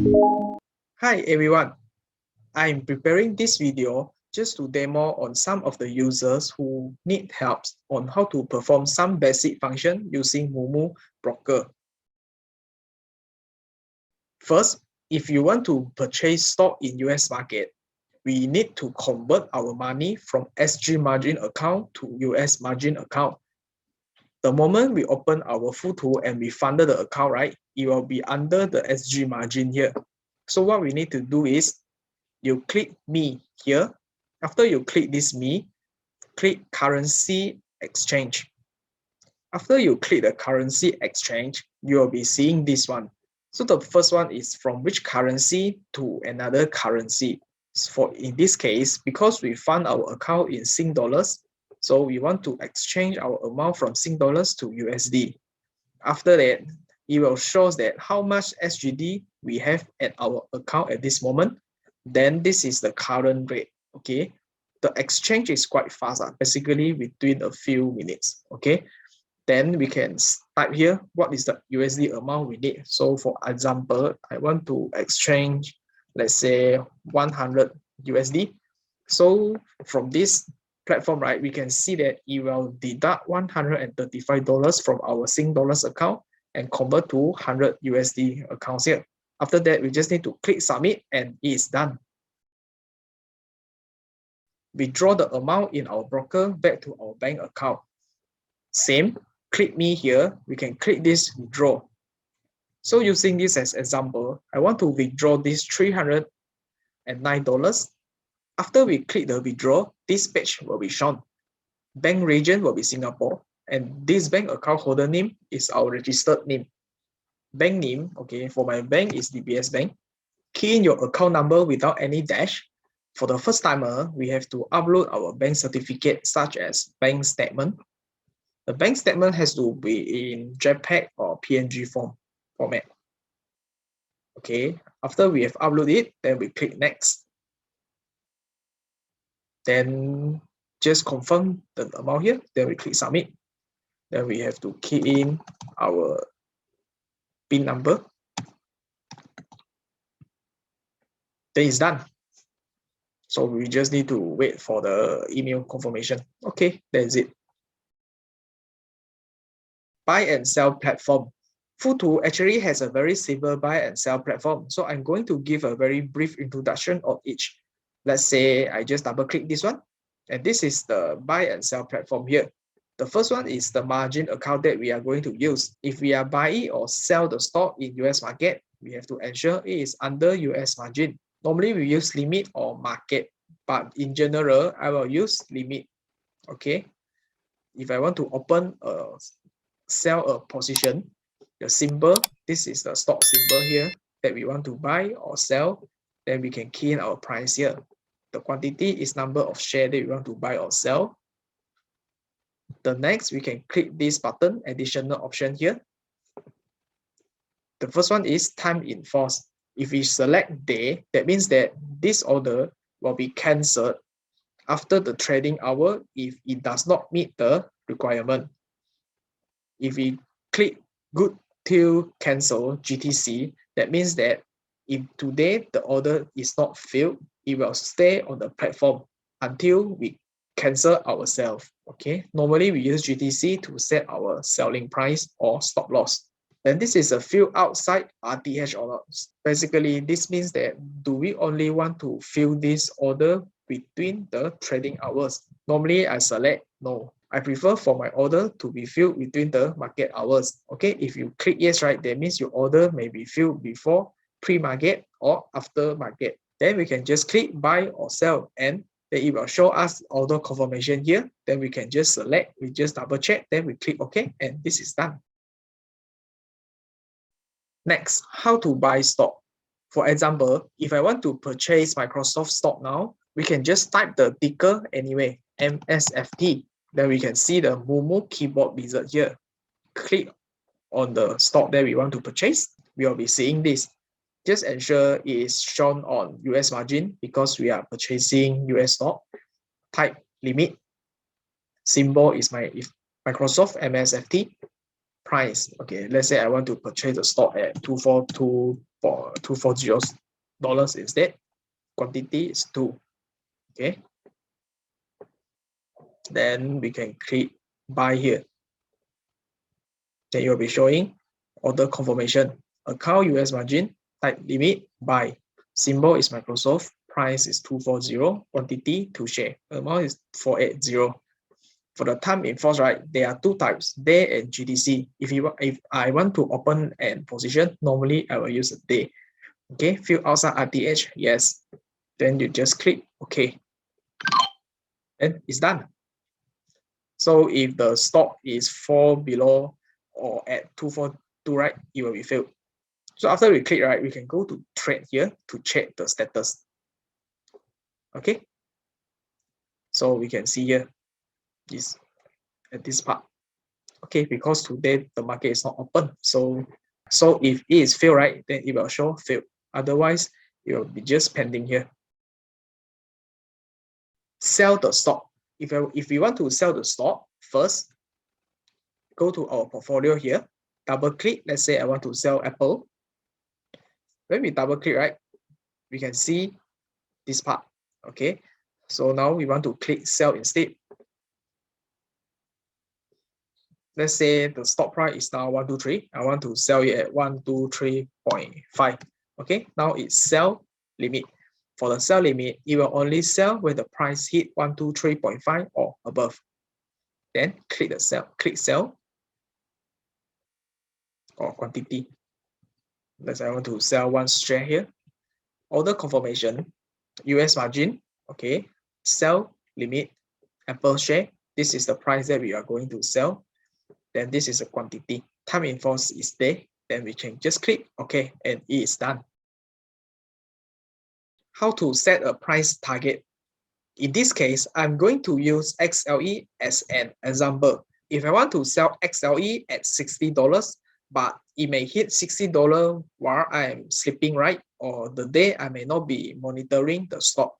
Hi everyone, I'm preparing this video just to demo on some of the users who need help on how to perform some basic function using MooMoo Broker. First, if you want to purchase stock in US market, we need to convert our money from SG margin account to US margin account. The moment we open our Futu and we funded the account, right, it will be under the SG margin here. So what we need to do is you click me here. After you click this me, click currency exchange. After you click the currency exchange, you will be seeing this one. So the first one is from which currency to another currency. For in this case, because we fund our account in Sing dollars, so we want to exchange our amount from Sing dollars to USD. After that, it will show that how much SGD we have at our account at this moment. Then this is the current rate. Okay, the exchange is quite fast, basically within a few minutes. Okay, then we can type here what is the USD amount we need. So for example, I want to exchange, let's say 100 USD. So from this platform, right, we can see that it will deduct $135 from our Sing dollars account and convert to 100 USD accounts here. After that, we just need to click submit and it's done. Withdraw the amount in our broker back to our bank account. Same, click me here, we can click this withdraw. So using this as example, I want to withdraw this $309. After we click the withdraw, this page will be shown. Bank region will be Singapore, and this bank account holder name is our registered name. Bank name, okay, for my bank is DBS Bank. Key in your account number without any dash. For the first timer, we have to upload our bank certificate such as bank statement. The bank statement has to be in JPEG or PNG format. Okay, after we have uploaded it, then we click next. Then just confirm the amount here, then we click submit. Then we have to key in our PIN number. Then it's done. So we just need to wait for the email confirmation. Okay, that's it. Buy and sell platform. Futu actually has a very simple buy and sell platform. So I'm going to give a very brief introduction of each. Let's say I just double click this one. And this is the buy and sell platform here. The first one is the margin account that we are going to use. If we are buying or sell the stock in US market, we have to ensure it is under US margin. Normally we use limit or market, but in general, I will use limit. Okay. If I want to sell a position, the symbol, this is the stock symbol here that we want to buy or sell, then we can key in our price here. The quantity is number of share that we want to buy or sell. The next, we can click this button, additional option here. The first one is time in force. If we select day, that means that this order will be cancelled after the trading hour if it does not meet the requirement. If we click good till cancel GTC, that means that if today the order is not filled, it will stay on the platform until we cancel ourselves. Okay, normally we use GTC to set our selling price or stop loss. And this is a fill outside RTH or not. Basically, this means that do we only want to fill this order between the trading hours? Normally, I select no. I prefer for my order to be filled between the market hours. Okay, if you click yes, right, that means your order may be filled before pre-market or after market. Then we can just click buy or sell and then it will show us order confirmation here. Then we can just select, we just double check, then we click OK, and this is done. Next, how to buy stock. For example, if I want to purchase Microsoft stock now, we can just type the ticker anyway, MSFT. Then we can see the MooMoo keyboard wizard here. Click on the stock that we want to purchase. We will be seeing this. Just ensure it is shown on US margin because we are purchasing US stock. Type limit. Symbol is Microsoft MSFT. Price. Okay, let's say I want to purchase the stock at 242.5. for $240 instead. Quantity is 2. Okay. Then we can click buy here. Then you will be showing order confirmation, account US margin, type limit, buy. Symbol is Microsoft, price is 240, quantity 2 share, amount is 480. For the time in force, right, there are 2 types, day and GDC. If I want to open a position, normally I will use a day. Okay, fill outside RTH, yes. Then you just click OK. And it's done. So if the stock is fall below or at 242, right, it will be failed. So after we click, right, we can go to trade here to check the status. Okay. So we can see here this at this part. Okay, because today the market is not open. So if it is failed, right, then it will show failed. Otherwise, it will be just pending here. Sell the stock. If we want to sell the stock, first go to our portfolio here, double click. Let's say I want to sell Apple. When we double click, right, we can see this part. Okay, so now we want to click sell instead. Let's say the stop price is now 123. I want to sell it at 123.5. Okay, now it's sell limit. For the sell limit, it will only sell when the price hit 123.5 or above. Then click the sell, click sell or quantity. Let's say I want to sell 1 share here. Order confirmation, US margin, okay, sell limit, Apple share. This is the price that we are going to sell. Then this is a quantity. Time in force is there. Then we can just click OK and it is done. How to set a price target? In this case, I'm going to use XLE as an example. If I want to sell XLE at $60, but it may hit $60 while I'm sleeping, right? Or the day I may not be monitoring the stock.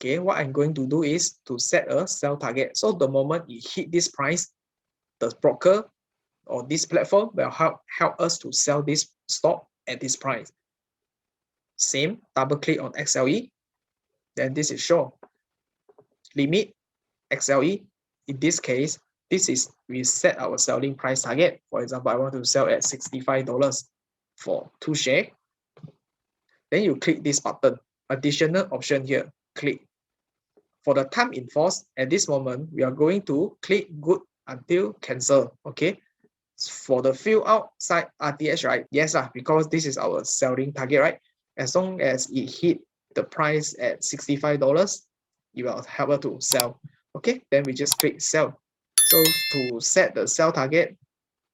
Okay, what I'm going to do is to set a sell target. So the moment it hit this price, the broker or this platform will help us to sell this stock at this price. Same, double click on XLE. Then this is shown. Limit, XLE. In this case, we set our selling price target. For example, I want to sell at $65 for 2 shares. Then you click this button, additional option here, click. For the time in force, at this moment, we are going to click good until cancel. Okay. For the fill outside RTH, right? Yes, because this is our selling target, right? As long as it hit the price at $65, it will help us to sell. Okay, then we just click sell. So to set the sell target,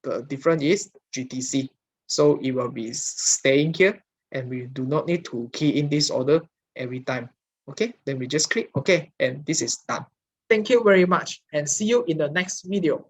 the difference is GTC. So it will be staying here and we do not need to key in this order every time. Okay, then we just click OK and this is done. Thank you very much and see you in the next video.